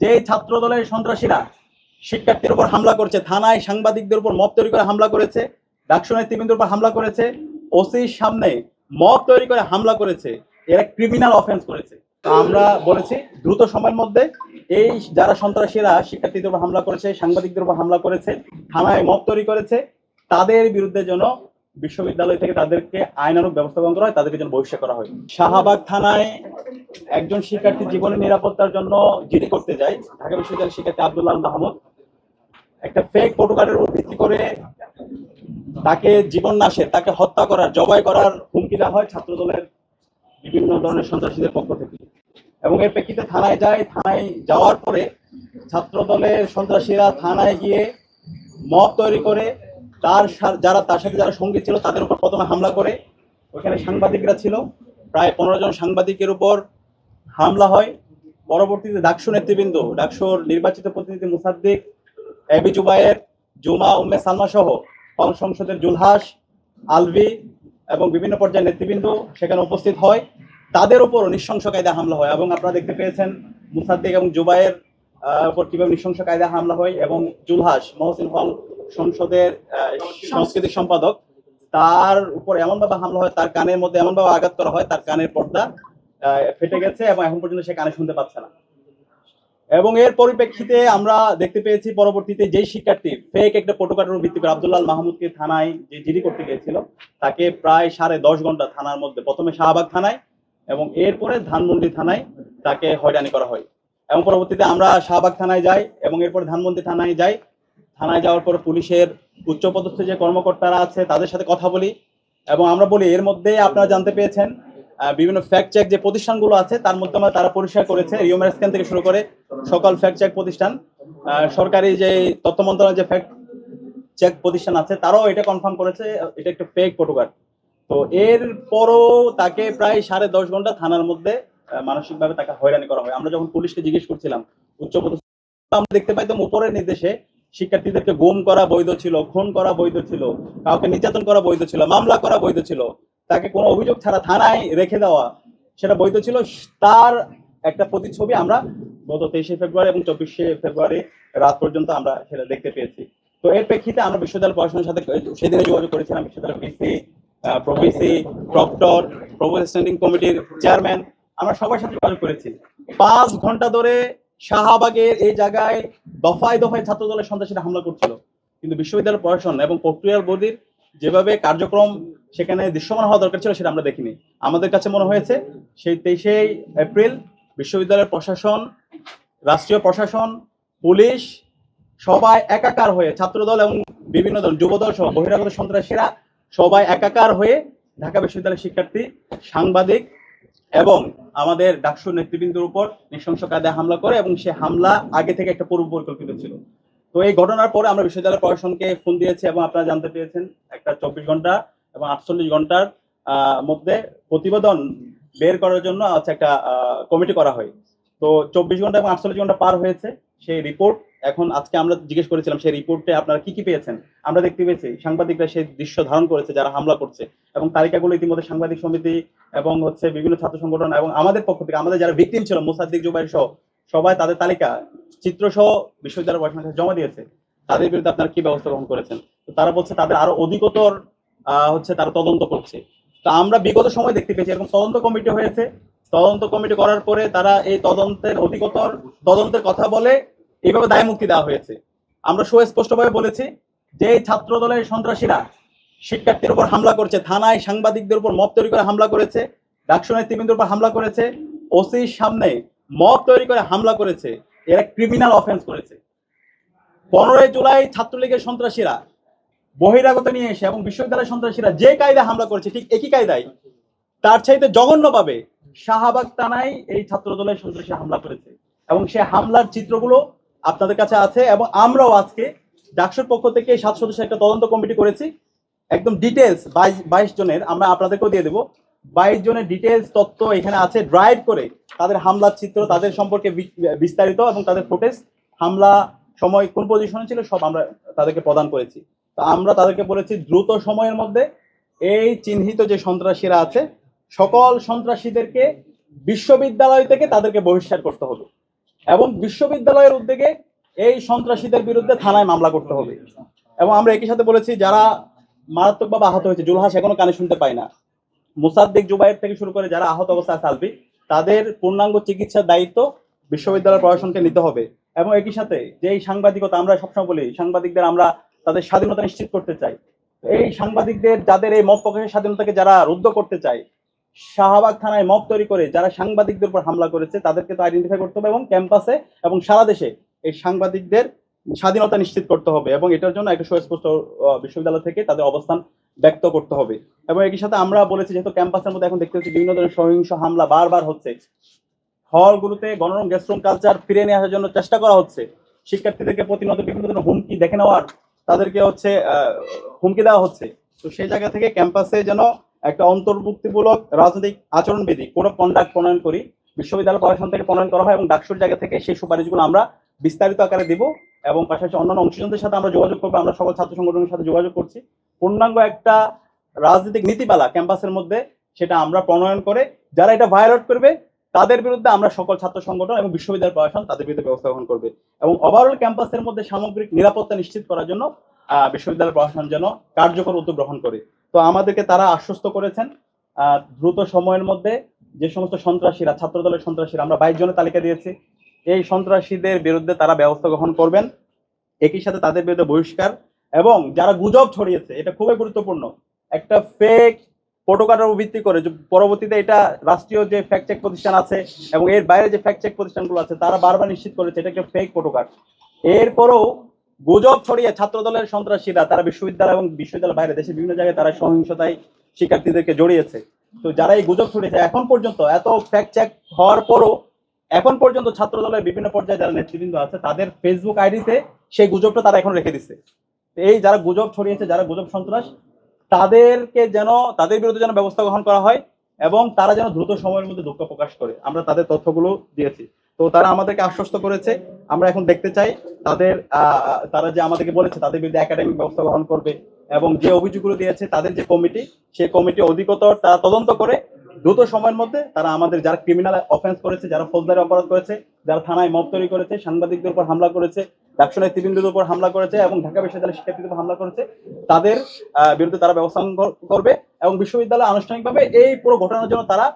যে ছাত্র দলের সন্ত্রাসীরা শিক্ষার্থীর উপর হামলা করছে, থানায় সাংবাদিকদের উপর মব তৈরি করে হামলা করেছে, ডাকসু নেতৃবৃন্দের উপর হামলা করেছে, ওসির সামনে মব তৈরি করে হামলা করেছে, এরা ক্রিমিনাল অফেন্স করেছে। আমরা বলেছি দ্রুত সময়ের মধ্যে এই যারা সন্ত্রাসীরা শিক্ষার্থীদের উপর হামলা করেছে, সাংবাদিকদের উপর হামলা করেছে, থানায় মব তৈরি করেছে, তাদের বিরুদ্ধে যেন বিশ্ববিদ্যালয় থেকে তাদেরকে আইনানুগ ব্যবস্থা গ্রহণ করা হয়, তাদেরকে যেন বহিষ্কার করা হয়। শাহবাগ থানায় একজন শিক্ষার্থী জীবনের নিরাপত্তার জন্য জিডি করতে যায়, ঢাকা বিশ্ববিদ্যালয়ের শিক্ষার্থী আব্দুল্লাহ মাহমুদ একটা ফেক ফটোকার্ডের উপর ভিত্তি করে তাকে জীবন নাশে, তাকে হত্যা করার, জবাই করার হুমকি দেওয়া হয় ছাত্রদলের বিভিন্ন ধরনের সন্ত্রাসীদের পক্ষ থেকে। এবং এর প্রেক্ষিতে থানায় যায়, থানায় যাওয়ার পরে ছাত্রদলের সন্ত্রাসীরা থানায় গিয়ে মব তৈরি করে তার সাথে যারা সঙ্গী ছিল তাদের উপর প্রথমে হামলা করে। ওখানে সাংবাদিকরা ছিল, প্রায় 15 জন সাংবাদিকের উপর হামলা হয়। পরবর্তীতে ডাকসু নেতৃবৃন্দ, ডাকসুর নির্বাচিত প্রতিনিধি মুসাদ্দিক, এবি জুবায়ের, জুমা উম্মে সালমা সহ কল সংসদের জুলহাস, আলভি এবং বিভিন্ন পর্যায়ের নেতৃবৃন্দ সেখানে উপস্থিত হয়। তাদের উপর নৃশংস কায়দায় হামলা হয় এবং আপনারা দেখতে পেয়েছেন মুসাদ্দিক এবং জুবায়ের উপর কিভাবে নৃশংস কায়দায় হামলা হয়। এবং জুলহাস মহসিন হল সংসদের সাংস্কৃতিক সম্পাদক, তার উপর এমনভাবে হামলা হয়, তার কানের মধ্যে এমনভাবে আঘাত করা হয়, তার কানের পর্দা ফেটে গেছে এবং এখন পর্যন্ত সে কানে শুনতে পাচ্ছে না। এবং এর পরিপ্রেক্ষিতে আমরা দেখতে পেয়েছি পরবর্তীতে যেই শিক্ষার্থী ফেক একটা ফটোকার্ডের ভিত্তি করে আব্দুল্লাহ মাহমুদকে থানায় যে জিডি করতে গিয়েছিল, তাকে প্রায় 10.5 ঘন্টা থানার মধ্যে, প্রথমে শাহবাগ থানায় এবং এরপরে ধানমন্ডি থানায় তাকে হয়রানি করা হয়। এবং পরবর্তীতে আমরা শাহবাগ থানায় যাই এবং এরপর ধানমন্ডি থানায় যাই। থানায় যাওয়ার পর পুলিশের উচ্চপদস্থ যে কর্মকর্তারা আছে তাদের সাথে কথা বলি এবং আমরা বলি এর মধ্যে আপনারা জানতে পেয়েছেন বিভিন্ন ফ্যাক্ট চেক যে প্রতিষ্ঠানগুলো আছে তার মধ্যে তারা পরিষ্কার করেছে, রিওমের স্ক্যান থেকে শুরু করে সকল ফ্যাক্ট চেক প্রতিষ্ঠান, সরকারি যে তথ্য মন্ত্রণালয়ের যে ফ্যাক্ট চেক প্রতিষ্ঠান আছে তারাও এটা কনফার্ম করেছে এটা একটা ফেক ফটোকার্ড। তো এর পরও তাকে প্রায় 10.5 ঘন্টা থানার মধ্যে মানসিকভাবে তাকে হয়রানি করা হয়। আমরা যখন পুলিশকে জিজ্ঞেস করছিলাম উচ্চপদস্থ, আমরা দেখতে পাইতাম উপরের নির্দেশে শিক্ষার্থীদেরকে গুম করা বৈধ ছিল, খুন করা বৈধ ছিল, কাউকে নির্যাতন করা বৈধ ছিল, মামলা করা বৈধ ছিল, তাকে কোনো অভিযোগ ছাড়া থানায় রেখে দেওয়া সেটা বৈধ ছিল। তার একটা প্রতিচ্ছবি আমরা গত 23শে ফেব্রুয়ারি এবং 24শে ফেব্রুয়ারি রাত পর্যন্ত আমরা সেটা দেখতে পেয়েছি। তো এর প্রেক্ষিতে আমরা বিশ্ববিদ্যালয় প্রশাসনের সাথে সেদিনে যোগাযোগ করেছিলাম। বিশ্ববিদ্যালয় VC, pro-VC, proctor, provost standing কমিটির চেয়ারম্যান, আমরা সবার সাথে যোগাযোগ করেছি। 5 ঘন্টা ধরে শাহবাগের এই জায়গায় দফায় দফায় ছাত্র দলের সন্ত্রাসীরা হামলা করছিল, কিন্তু বিশ্ববিদ্যালয় প্রশাসন এবং প্রক্রিয়ার বদির যেভাবে কার্যক্রম সেখানে দৃশ্যমান হওয়া দরকার ছিল সেটা আমরা দেখিনি। আমাদের কাছে মনে হয়েছে সেই 23শে এপ্রিল বিশ্ববিদ্যালয়ের প্রশাসন, রাষ্ট্রীয় প্রশাসন, পুলিশ সবাই একাকার হয়ে, ছাত্রদল এবং বিভিন্ন দল, যুবদল সহ বহিরাগত সন্ত্রাসীরা সবাই একাকার হয়ে ঢাকা বিশ্ববিদ্যালয়ের শিক্ষার্থী, সাংবাদিক এবং আমাদের ডাকসুর নেতৃবৃন্দের উপর নৃশংস কায়দায় হামলা করে এবং সে হামলা আগে থেকে একটা পূর্ব পরিকল্পিত ছিল। তো এই ঘটনার পরে আমরা বিশ্ববিদ্যালয় প্রশাসনকে ফোন দিয়েছি এবং আপনারা জানতে পেরেছেন একটা 24 ঘন্টা এবং 48 ঘন্টার মধ্যে প্রতিবেদন বের করার জন্য একটা কমিটি করা হয়। তো 24 ঘন্টা এবং 48 ঘন্টা পার হয়েছে, সেই রিপোর্ট এখন আজকে আমরা জিজ্ঞেস করেছিলাম সেই রিপোর্টে আপনারা কি কি পেয়েছেন। আমরা দেখতে পেয়েছি সাংবাদিকরা সেই দৃশ্য ধারণ করেছে যারা হামলা করছে এবং তালিকাগুলো ইতিমধ্যে সাংবাদিক সমিতি এবং বিভিন্ন ছাত্র সংগঠন এবং আমাদের পক্ষ থেকে আমাদের যারা ভিকটিম ছিল মুসাদ্দিক, জুবাইর সহ সবাই তাদের তালিকা চিত্র সহ বিশ্ববিদ্যালয় প্রশাসনের কাছে জমা দিয়েছে। তাদের বিরুদ্ধে আপনারা কি ব্যবস্থা গ্রহণ করেছেন? তো তারা বলছে তাদের আরো অধিকতর তারা তদন্ত করছে। তো আমরা বিগত সময় দেখতে পেয়েছি এরকম তদন্ত কমিটি হয়েছে, তদন্ত কমিটি করার পরে তারা এই তদন্তের অধিকতর তদন্তের কথা বলে এইভাবে দায় মুক্তি দেওয়া হয়েছে। আমরা সুস্পষ্টভাবে বলেছি যে ছাত্র দলের সন্ত্রাসীরা শিক্ষার্থীর উপর হামলা করছে, থানায় সাংবাদিকদের উপর মব তৈরি করে হামলা করেছে, ডাকসু নেতৃবৃন্দের উপর হামলা করেছে, ওসির সামনে মব তৈরি করে হামলা করেছে, এরা ক্রিমিনাল অফেন্স করেছে। 15 জুলাই ছাত্রলীগের সন্ত্রাসীরা বহিরাগত নিয়ে এসে এবং বিশ্ববিদ্যালয়ের সন্ত্রাসীরা যে কায়দায় হামলা করেছে ঠিক একই কায়দায় তার চাইতে জঘন্যভাবে শাহবাগ থানায় এই ছাত্র দলের সন্ত্রাসী হামলা করেছে এবং সে হামলার চিত্রগুলো আপনাদের কাছে আছে। এবং আমরাও আজকে ডাকসুর পক্ষ থেকে 7 সদস্যের একটা তদন্ত কমিটি করেছি, একদম ডিটেলস 22 জনের আমরা আপনাদেরকেও দিয়ে দেবো। 22 জনের ডিটেলস তথ্য এখানে আছে, ড্রাইভ করে তাদের হামলার চিত্র, তাদের সম্পর্কে বিস্তারিত এবং তাদের ফুটেজ, হামলা সময় কোন পজিশনে ছিল সব আমরা তাদেরকে প্রদান করেছি। তো আমরা তাদেরকে বলেছি দ্রুত সময়ের মধ্যে এই চিহ্নিত যে সন্ত্রাসীরা আছে সকল সন্ত্রাসীদেরকে বিশ্ববিদ্যালয় থেকে তাদেরকে বহিষ্কার করতে হবে এবং বিশ্ববিদ্যালয়ের উদ্যোগে এই সন্ত্রাসীদের বিরুদ্ধে থানায় মামলা করতে হবে। এবং আমরা একই সাথে বলেছি যারা মারাত্মকভাবে আহত হয়েছে, জুলহাস এখনো কানে শুনতে পায় না, মুসাদ্দিক জুবাইর থেকে শুরু করে যারা আহত অবস্থায় আছে, তাদের পূর্ণাঙ্গ চিকিৎসার দায়িত্ব বিশ্ববিদ্যালয় প্রশাসনকে নিতে হবে। এবং একই সাথে যে এই সাংবাদিকতা, আমরা সবসময় বলি সাংবাদিকদের আমরা তাদের স্বাধীনতা নিশ্চিত করতে চাই। এই সাংবাদিকদের যাদের এই মত প্রকাশের স্বাধীনতাকে যারা রুদ্ধ করতে চায়, শাহবাগ থানায় মব তৈরি করে যারা সাংবাদিকদের উপর হামলা করেছে তাদেরকে তো আইডেন্টিফাই করতে হবে এবং ক্যাম্পাসে এবং সারা দেশে এই সাংবাদিকদের স্বাধীনতা নিশ্চিত করতে হবে এবং এটার জন্য একটা সুস্পষ্ট বিশ্ববিদ্যালয় থেকে তাদের অবস্থান ব্যক্ত করতে হবে। এবং একই সাথে আমরা বলেছি যেহেতু ক্যাম্পাসের মধ্যে এখন দেখতে হচ্ছে বিভিন্ন ধরনের সহিংস হামলা বারবার হচ্ছে, হলগুলোতে গণরম গেস্টরুম কালচার ফিরে নিয়ে আসার জন্য চেষ্টা করা হচ্ছে, শিক্ষার্থীদেরকে প্রতিনিয়ত বিভিন্ন ধরনের হুমকি দেখে নেওয়ার তাদেরকে হুমকি দেওয়া হচ্ছে। তো সেই জায়গা থেকে ক্যাম্পাসে যেন একটা অন্তর্ভুক্তিমূলক রাজনৈতিক আচরণবিধি কোড অফ কন্ডাক্ট প্রণয়ন করি, বিশ্ববিদ্যালয় প্রশাসন থেকে প্রণয়ন করা হয় এবং ডাকসুর জায়গা থেকে সেই সুপারিশগুলো আমরা বিস্তারিত আকারে দিব এবং পাশাপাশি অন্যান্য অংশীজনদের সাথে আমরা যোগাযোগ করবো। আমরা সকল ছাত্র সংগঠনের সাথে যোগাযোগ করছি, পূর্ণাঙ্গ একটা রাজনৈতিক নীতিমালা ক্যাম্পাসের মধ্যে সেটা আমরা প্রণয়ন করে যারা এটা ভায়োলেট করবে তাদের বিরুদ্ধে আমরা সকল ছাত্র সংগঠন এবং বিশ্ববিদ্যালয় প্রশাসন তাদের বিরুদ্ধে ব্যবস্থা গ্রহণ করবে। এবং ওভারঅল ক্যাম্পাসের মধ্যে সামগ্রিক নিরাপত্তা নিশ্চিত করার জন্য বিশ্ববিদ্যালয় প্রশাসন যেন কার্যকর উদ্যোগ গ্রহণ করে। তো আমাদেরকে তারা আশ্বস্ত করেছেন দ্রুত সময়ের মধ্যে যে সমস্ত সন্ত্রাসীরা, ছাত্রদলের সন্ত্রাসীরা, আমরা 22 জনের তালিকা দিয়েছি, এই সন্ত্রাসীদের বিরুদ্ধে তারা ব্যবস্থা গ্রহণ করবেন। একই সাথে তাদের বিরুদ্ধে বহিষ্কার এবং যারা গুজব ছড়িয়েছে, এটা খুবই গুরুত্বপূর্ণ, একটা ফেক প্রোটোকলের ভিত্তি করে পরবর্তীতে এটা রাষ্ট্রীয় যে ফ্যাক্ট চেক প্রতিষ্ঠান আছে এবং এর বাইরে যে ফ্যাক্ট চেক প্রতিষ্ঠানগুলো আছে তারা বারবার নিশ্চিত করেছে এটা একটা ফেক প্রোটোকল। এরপরও গুজব ছড়িয়ে ছাত্রদলের সন্ত্রাসীরা তারা বিশ্ববিদ্যালয় এবং বিশ্ববিদ্যালয়ের বাইরে দেশের বিভিন্ন জায়গায় তারা সহিংসতায় শিক্ষার্থীদেরকে জড়িয়েছে। তো যারা এই গুজব ছড়িয়েছে এখন পর্যন্ত এত ফ্যাক্ট চেক হওয়ার পরও এখন পর্যন্ত ছাত্রদলের বিভিন্ন পর্যায়ে যারা নেতৃবৃন্দ আছে তাদের ফেসবুক আইডিতে সেই গুজবটা তারা এখন রেখে দিচ্ছে। এই যারা গুজব ছড়িয়েছে, যারা গুজব সন্ত্রাস, তাদেরকে যেন তাদের বিরুদ্ধে যেন ব্যবস্থা গ্রহণ করা হয় এবং তারা যেন দ্রুত সময়ের মধ্যে দুঃখ প্রকাশ করে। আমরা তাদের তথ্যগুলো দিয়েছি, তো তারা আমাদেরকে আশ্বস্ত করেছে আমরা এখন দেখতে চাই তাদের তারা যে আমাদেরকে বলেছে তাদের বিরুদ্ধে একাডেমিক ব্যবস্থা গ্রহণ করবে এবং যে অভিযোগগুলো দিয়েছে তাদের যে কমিটি, সেই কমিটি অধিকতর তারা তদন্ত করে দ্রুত সময়ের মধ্যে তারা আমাদের যারা ক্রিমিনাল অফেন্স করেছে, যারা ফৌজদারি অপরাধ করেছে, যারা থানায় মব তৈরি করেছে, সাংবাদিকদের উপর হামলা করেছে, ডাকসু নেতৃবৃন্দের উপর হামলা করেছে এবং ঢাকা বিশ্ববিদ্যালয়ের শিক্ষার্থীদের উপর হামলা করেছে, তাদের বিরুদ্ধে তারা ব্যবস্থা করবে এবং বিশ্ববিদ্যালয় আনুষ্ঠানিকভাবে এই পুরো ঘটনার জন্য তারা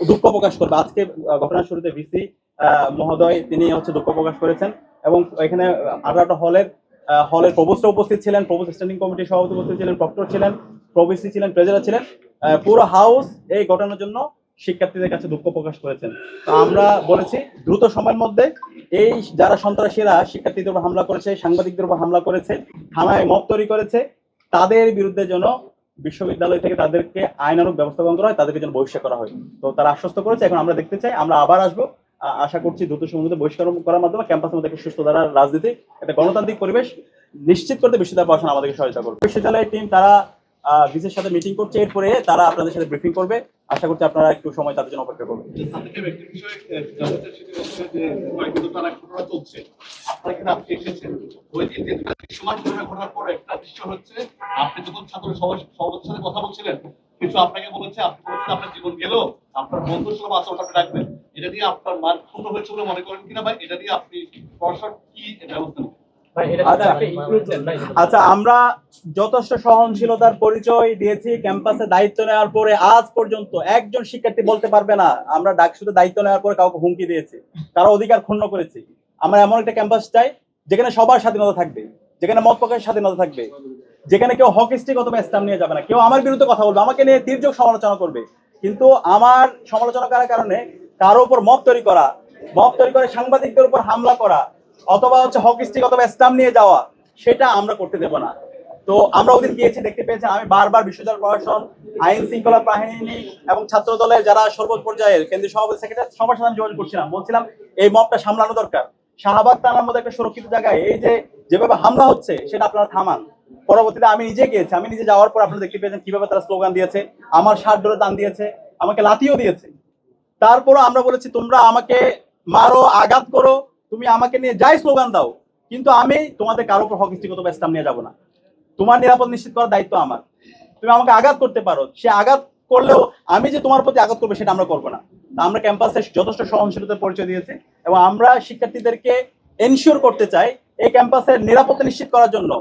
দুঃখ প্রকাশ করবে। আজকে ঘটনার শুরুতে ভিসি মহোদয় তিনি দুঃখ প্রকাশ করেছেন এবং এখানে 18টা হলের প্রভোস্টরা উপস্থিত ছিলেন, প্রভোস্ট স্ট্যান্ডিং কমিটির সভাপতি উপস্থিত ছিলেন, প্রক্টর ছিলেন, প্রভিসি ছিলেন, ট্রেজারার ছিলেন, পুরো হাউস এই ঘটনার জন্য শিক্ষার্থীদের কাছে দুঃখ প্রকাশ করেছেন। তো আমরা বলেছি দ্রুত সময়ের মধ্যে এই যারা সন্ত্রাসীরা শিক্ষার্থীদের উপর হামলা করেছে, সাংবাদিকদের উপর হামলা করেছে, থানায় মব তৈরি করেছে, তাদের বিরুদ্ধে যেন বিশ্ববিদ্যালয় থেকে তাদেরকে আইনানুগ ব্যবস্থা গ্রহণ করা হয়, তাদেরকে যেন বহিষ্কার করা হয়। তো তারা আশ্বস্ত করেছে, এখন আমরা দেখতে চাই, আমরা আবার আসবো, আশা করছি দ্রুত সময়ের মধ্যে বহিষ্কার করার মাধ্যমে ক্যাম্পাসের মধ্যে একটা সুস্থ ধারার রাজনীতি, একটা গণতান্ত্রিক পরিবেশ নিশ্চিত করতে বিশ্ববিদ্যালয় প্রশাসন আমাদেরকে সহায়তা করবে। বিশ্ববিদ্যালয়ের টিম তারা ভিসির সাথে মিটিং করছে, এরপরে তারা আপনাদের সাথে ব্রিফিং করবে। আশা করছি আপনারা একটু সময় তাদের জন্য অপেক্ষা করবেন। আপনি যখন ছাত্র সভাপতির সাথে কথা বলছিলেন, কিছু আপনাকে বলেছে, আপনি বলেছেন আপনার জীবন গেল, আপনার বন্ধু সুলভ আচরণ আপনি রাখবেন, এটা দিয়ে আপনার মান ক্ষুণ্ণ হয়েছে বলে মনে করেন কিনা ভাই? এটা দিয়ে আপনি প্রশাসন কি ব্যবস্থা নেবেন? আচ্ছা, আমরা যথেষ্ট সহনশীলতার পরিচয় দিয়েছি ক্যাম্পাসে দায়িত্ব নেওয়ার পরে। আজ পর্যন্ত একজন শিক্ষার্থী বলতে পারবে না আমরা ডাকসুতে দায়িত্ব নেওয়ার পরে কাউকে হুমকি দিয়েছি, কারো অধিকার ক্ষুণ্ণ করেছি। আমরা এমন একটা ক্যাম্পাস চাই যেখানে সবার স্বাধীনতা থাকবে, যেখানে মত প্রকাশের স্বাধীনতা থাকবে, যেখানে কেউ হকিস্টিক অথবা স্ট্যাম্প নিয়ে যাবে না, কেউ আমার বিরুদ্ধে কথা বলবে, আমাকে নিয়ে তীর্যক সমালোচনা করবে, কিন্তু আমার সমালোচনা করার কারণে কারো উপর মব তৈরি করে সাংবাদিকদের উপর হামলা করা অথবা হকিস্টিক অথবা স্ট্যাম্প নিয়ে যাওয়া, সেটা আমরা করতে দেব না। তো আমরা ওদিন গিয়েছি, দেখতে পেয়েছি, আমি বারবার বিশ্ববিদ্যালয় প্রশাসন, আইন শৃঙ্খলা বাহিনী এবং ছাত্র দলের যারা সর্বোচ্চ পর্যায়ের কেন্দ্রীয় সভাপতি, সেক্রেটারি, সবার সাথে যোগাযোগ করছিলাম, বলছিলাম এই মবটা সামলানো দরকার। শাহবাগ থানার মধ্যে একটা সুরক্ষিত জায়গায় এই যে যেভাবে হামলা হচ্ছে সেটা আপনারা থামান। পরবর্তীতে আমি নিজে গিয়েছি, আমি নিজে যাওয়ার পর আপনারা দেখতে পেয়েছেন কিভাবে তারা স্লোগান দিয়েছে, আমার শার্ট ধরে টান দিয়েছে, আমাকে লাথিও দিয়েছে। তারপরও আমরা বলেছি তোমরা আমাকে মারো, আঘাত করো, তুমি আমাকে নিয়ে যাই স্লোগান দাও, কিন্তু আমি তোমাদের কারো উপর হকিস্টিক অথবা স্ট্যাম্প নিয়ে যাবো না। তোমার নিরাপদ নিশ্চিত করার দায়িত্ব আমার। তুমি আমাকে আঘাত করতে পারো, সে আঘাত করলেও আমি যে তোমার প্রতি আঘাত করবে সেটা আমরা করবো না। আমরা ক্যাম্পাসে যথেষ্ট সহনশীলতার পরিচয় দিয়েছি এবং আমরা শিক্ষার্থীদেরকে এনশিওর করতে চাই এই ক্যাম্পাসের নিরাপত্তা নিশ্চিত করার জন্য,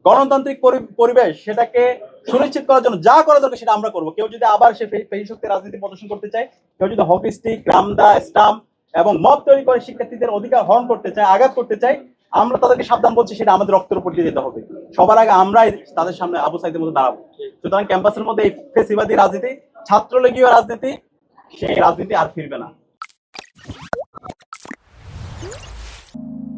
গণতান্ত্রিক পরিবেশ সেটাকে সুনিশ্চিত করার জন্য যা করা দরকার সেটা আমরা করবো। কেউ যদি আবার সে পেশি শক্তি রাজনীতি প্রদর্শন করতে চায়, কেউ যদি হকি স্টিক, রামদা, স্টাম্প এবং মব তৈরি করে শিক্ষার্থীদের অধিকার হরণ করতে চায়, আঘাত করতে চায়, আমরা তাদেরকে সাবধান বলছি সেটা আমাদের রক্তের উপর দিয়ে যেতে হবে। সবার আগে আমরাই তাদের সামনে আবু সাইদের মধ্যে দাঁড়াবো। সুতরাং ক্যাম্পাসের মধ্যে এই ফেসিবাদী রাজনীতি, ছাত্রলীগীয় রাজনীতি, সেই রাজনীতি আর ফিরবে না।